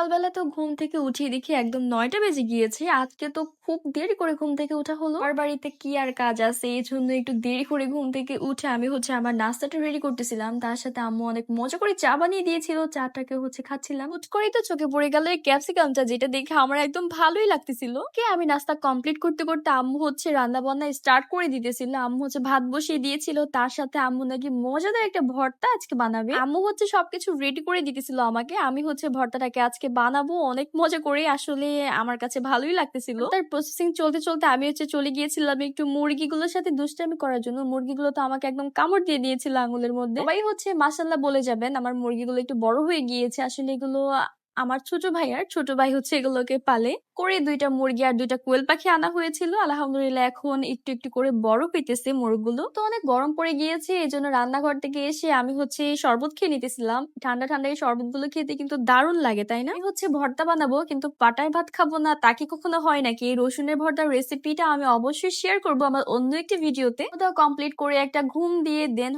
সকালবেলা তো ঘুম থেকে উঠে দেখি একদম ৯টা বেজে গিয়েছে। আজকে তো খুব দেরি করে ঘুম থেকে ওঠা হলো। আমার বাড়িতে কি আর কাজ আছে, এই জন্য একটু দেরি করে ঘুম থেকে উঠে আমি আমার নাস্তাটা রেডি করতেছিলাম। তার সাথে আম্মু অনেক মজা করে চা বানিয়ে দিয়েছিল, চাটাকে খাচ্ছিলাম। হুট করেই তো চোখে পড়ে গেল এই ক্যাপসিকামটা, যেটা দেখে আমার একদম ভালোই লাগতেছিল। আমি নাস্তা কমপ্লিট করতে করতে আম্মু রান্না বান্না স্টার্ট করে দিতেছিল। আম্মু ভাত বসিয়ে দিয়েছিল, তার সাথে আম্মু নাকি মজাদার একটা ভর্তা আজকে বানাবে। আম্মু সবকিছু রেডি করে দিতেছিল আমাকে। আমি ভর্তাটাকে আজকে বানাবো অনেক মজা করে। আসলে আমার কাছে ভালোই লাগতেছিল। তার প্রসেসিং চলতে চলতে আমি চলে গিয়েছিলাম একটু মুরগিগুলোর সাথে দুষ্টামি করার জন্য। মুরগিগুলো তো আমাকে একদম কামড় দিয়ে দিয়েছিল আঙুলের মধ্যে। সবাই মাশাআল্লাহ বলে যাবেন, আমার মুরগিগুলো একটু বড় হয়ে গিয়েছে। আসলে এগুলো আমার ছোট ভাই এগুলোকে পালে। করে 2টা মুরগি আর 2টা কোয়েল পাখি আনা হয়েছিল। আলহামদুলিল্লাহ এখন একটু একটু করে বড় হইতেছে মোরগগুলো। তো অনেক গরম পড়ে গিয়েছে, এই জন্য রান্নাঘর থেকে এসে আমি শরবত খেয়ে নিতেছিলাম। ঠান্ডা ঠান্ডা এই শরবত গুলো খেতে কিন্তু দারুণ লাগে, তাই না? আমি ভর্তা বানাবো, কিন্তু পাটায় ভাত খাবো না তা কি কখনো হয় নাকি? এই রসুনের ভর্তার রেসিপিটা আমি অবশ্যই শেয়ার করবো আমার অন্য একটি ভিডিওতে। ওটা কমপ্লিট করে একটা ঘুম দিয়ে দেন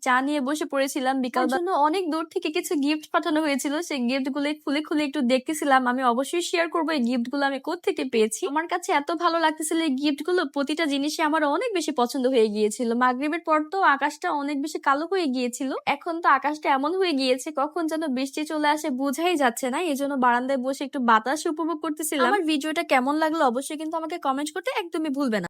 চা নিয়ে বসে পড়েছিলাম। বিকাল জন্য অনেক দূর থেকে কিছু গিফট পাঠানো হয়েছিল, সেই গিফট গুলো খুলে খুলে একটু দেখতেছিলাম। আমি অবশ্যই শেয়ার করবো এই গিফট গুলো আমি কোত্থেকে পেয়েছি। আমার কাছে এত ভালো লাগতেছিল এই গিফট গুলো, প্রতিটা জিনিসই আমার অনেক বেশি পছন্দ হয়ে গিয়েছিল। মাগরিবের পর তো আকাশটা অনেক বেশি কালো হয়ে গিয়েছিল, এখন তো আকাশটা এমন হয়ে গিয়েছে কখন যেন বৃষ্টি চলে আসে বোঝাই যাচ্ছে না। এই জন্য বারান্দায় বসে একটু বাতাস উপভোগ করতেছিলাম। আমার ভিডিওটা কেমন লাগলো অবশ্যই কিন্তু আমাকে কমেন্ট করতে একদমই ভুলবে না।